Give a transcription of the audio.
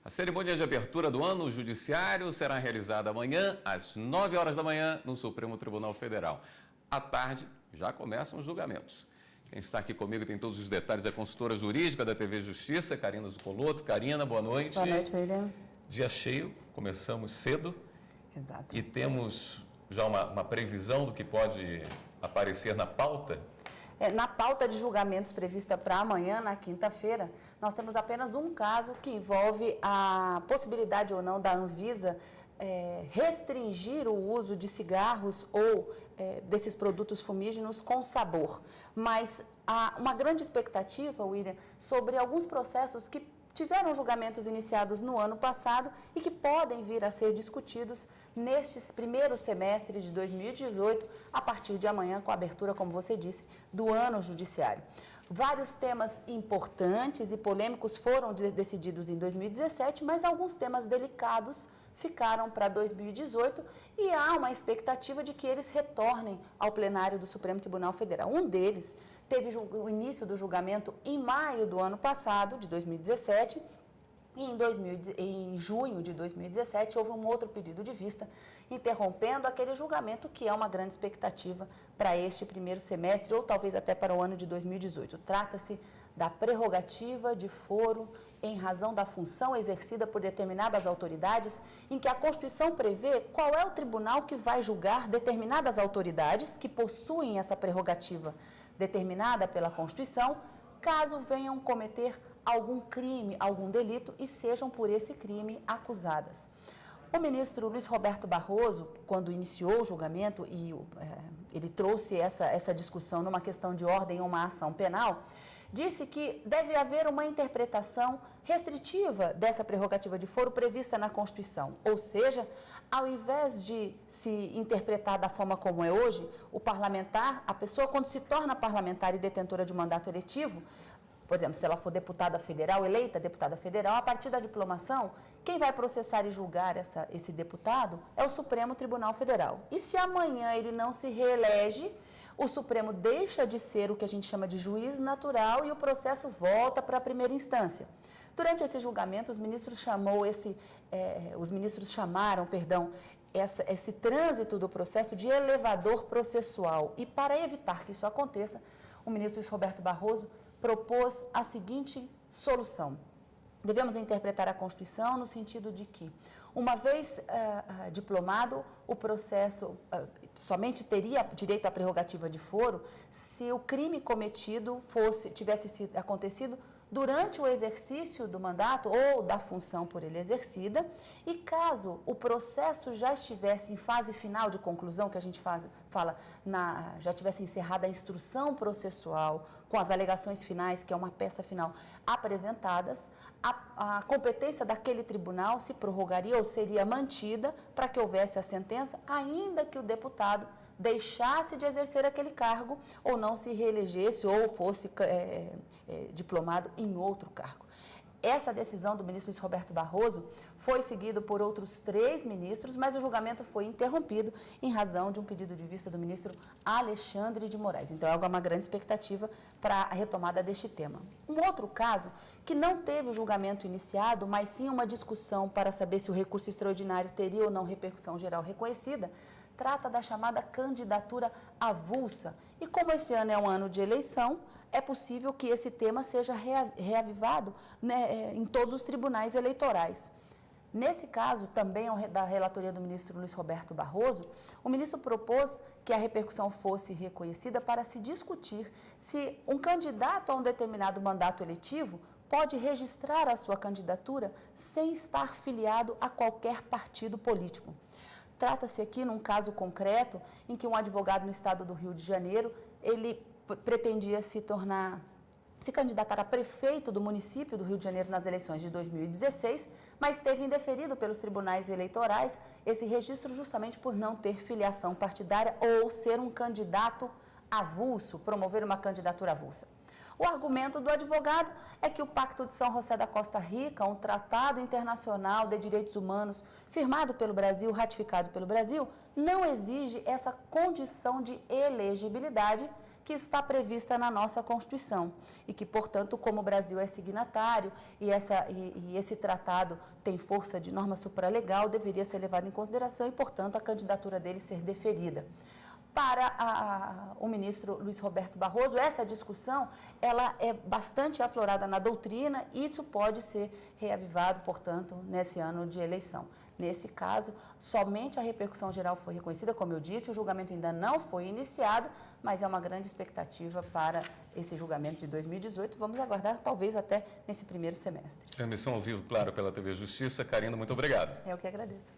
A cerimônia de abertura do ano judiciário será realizada amanhã, às 9 horas da manhã, no Supremo Tribunal Federal. À tarde, já começam os julgamentos. Quem está aqui comigo tem todos os detalhes é a consultora jurídica da TV Justiça, Karina Zucolotto. Karina, boa noite. Boa noite, William. Dia cheio, começamos cedo. Exato. E temos já uma previsão do que pode aparecer na pauta? Na pauta de julgamentos prevista para amanhã, na quinta-feira, nós temos apenas um caso que envolve a possibilidade ou não da Anvisa restringir o uso de cigarros ou desses produtos fumígenos com sabor. Mas há uma grande expectativa, William, sobre alguns processos que tiveram julgamentos iniciados no ano passado e que podem vir a ser discutidos neste primeiro semestre de 2018, a partir de amanhã, com a abertura, como você disse, do ano judiciário. Vários temas importantes e polêmicos foram decididos em 2017, mas alguns temas delicados ficaram para 2018 e há uma expectativa de que eles retornem ao plenário do Supremo Tribunal Federal. Um deles teve o início do julgamento em maio do ano passado, de 2017, e em junho de 2017 houve um outro pedido de vista, interrompendo aquele julgamento que é uma grande expectativa para este primeiro semestre ou talvez até para o ano de 2018. Trata-se da prerrogativa de foro em razão da função exercida por determinadas autoridades, em que a Constituição prevê qual é o tribunal que vai julgar determinadas autoridades que possuem essa prerrogativa determinada pela Constituição, caso venham cometer algum crime, algum delito e sejam por esse crime acusadas. O ministro Luiz Roberto Barroso, quando iniciou o julgamento e ele trouxe essa discussão numa questão de ordem ou uma ação penal, disse que deve haver uma interpretação restritiva dessa prerrogativa de foro prevista na Constituição. Ou seja, ao invés de se interpretar da forma como é hoje, o parlamentar, a pessoa quando se torna parlamentar e detentora de mandato eletivo, por exemplo, se ela for deputada federal, eleita deputada federal, a partir da diplomação, quem vai processar e julgar esse deputado é o Supremo Tribunal Federal. E se amanhã ele não se reelege, o Supremo deixa de ser o que a gente chama de juiz natural e o processo volta para a primeira instância. Durante esse julgamento, os ministros chamaram esse trânsito do processo de elevador processual. E para evitar que isso aconteça, o ministro Luiz Roberto Barroso propôs a seguinte solução. Devemos interpretar a Constituição no sentido de que, uma vez diplomado, o processo somente teria direito à prerrogativa de foro se o crime cometido tivesse acontecido durante o exercício do mandato ou da função por ele exercida, e caso o processo já estivesse em fase final de conclusão, que a gente já tivesse encerrada a instrução processual, com as alegações finais, que é uma peça final, apresentadas, a competência daquele tribunal se prorrogaria ou seria mantida para que houvesse a sentença, ainda que o deputado deixasse de exercer aquele cargo ou não se reelegesse ou fosse diplomado em outro cargo. Essa decisão do ministro Luiz Roberto Barroso foi seguida por outros 3 ministros, mas o julgamento foi interrompido em razão de um pedido de vista do ministro Alexandre de Moraes. Então, é uma grande expectativa para a retomada deste tema. Um outro caso, que não teve o julgamento iniciado, mas sim uma discussão para saber se o recurso extraordinário teria ou não repercussão geral reconhecida, trata da chamada candidatura avulsa. E como esse ano é um ano de eleição, é possível que esse tema seja reavivado, né, em todos os tribunais eleitorais. Nesse caso, também da relatoria do ministro Luiz Roberto Barroso, o ministro propôs que a repercussão fosse reconhecida para se discutir se um candidato a um determinado mandato eletivo pode registrar a sua candidatura sem estar filiado a qualquer partido político. Trata-se aqui num caso concreto em que um advogado no estado do Rio de Janeiro, ele pretendia se candidatar a prefeito do município do Rio de Janeiro nas eleições de 2016, mas teve indeferido pelos tribunais eleitorais esse registro justamente por não ter filiação partidária ou ser um candidato avulso, promover uma candidatura avulsa. O argumento do advogado é que o Pacto de São José da Costa Rica, um tratado internacional de direitos humanos firmado pelo Brasil, ratificado pelo Brasil, não exige essa condição de elegibilidade que está prevista na nossa Constituição e que, portanto, como o Brasil é signatário e esse tratado tem força de norma supralegal, deveria ser levado em consideração e, portanto, a candidatura dele ser deferida. Para o ministro Luiz Roberto Barroso, essa discussão ela é bastante aflorada na doutrina e isso pode ser reavivado, portanto, nesse ano de eleição. Nesse caso, somente a repercussão geral foi reconhecida, como eu disse, o julgamento ainda não foi iniciado, mas é uma grande expectativa para esse julgamento de 2018. Vamos aguardar, talvez, até nesse primeiro semestre. Transmissão ao vivo, claro, pela TV Justiça. Karina, muito obrigado. Eu que agradeço.